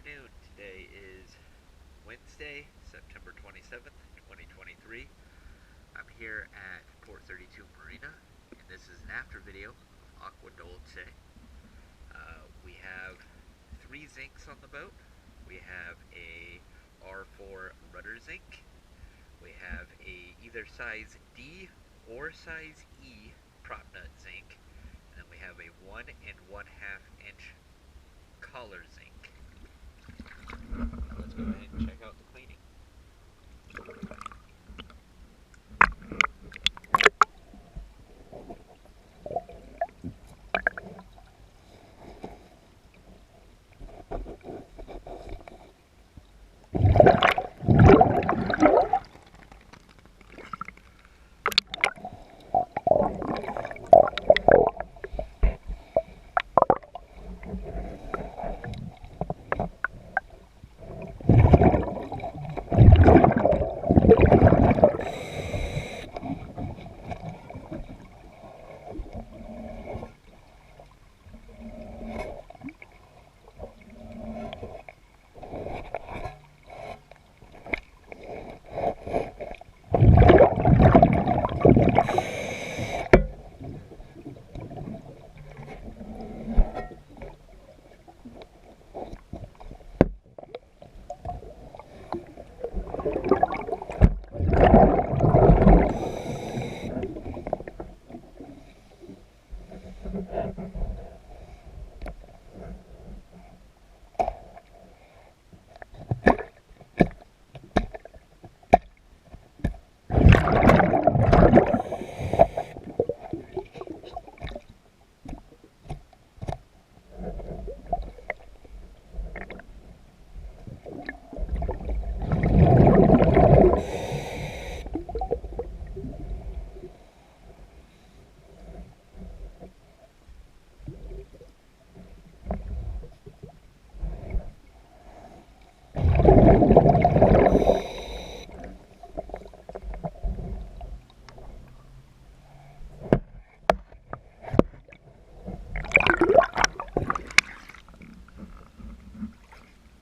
afternoon. Today is Wednesday, September 27th, 2023. I'm here at Port 32 Marina, and this is an after video of Aqua Dulce. We have 3 zincs on the boat. We have a R4 rudder zinc. We have a either size D or size E prop nut zinc. And then we have a 1 1/2 inch collar zinc. Let's go ahead and check out the cleaning.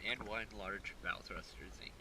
And 1 large bow thruster zinc.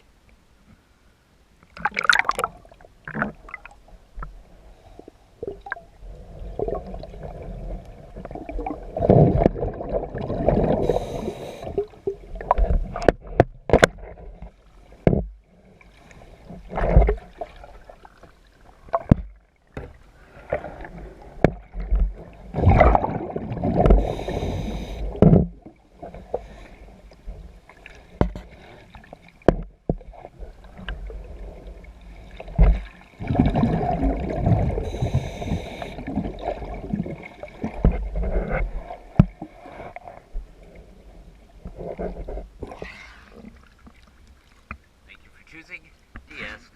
Thank you for choosing DS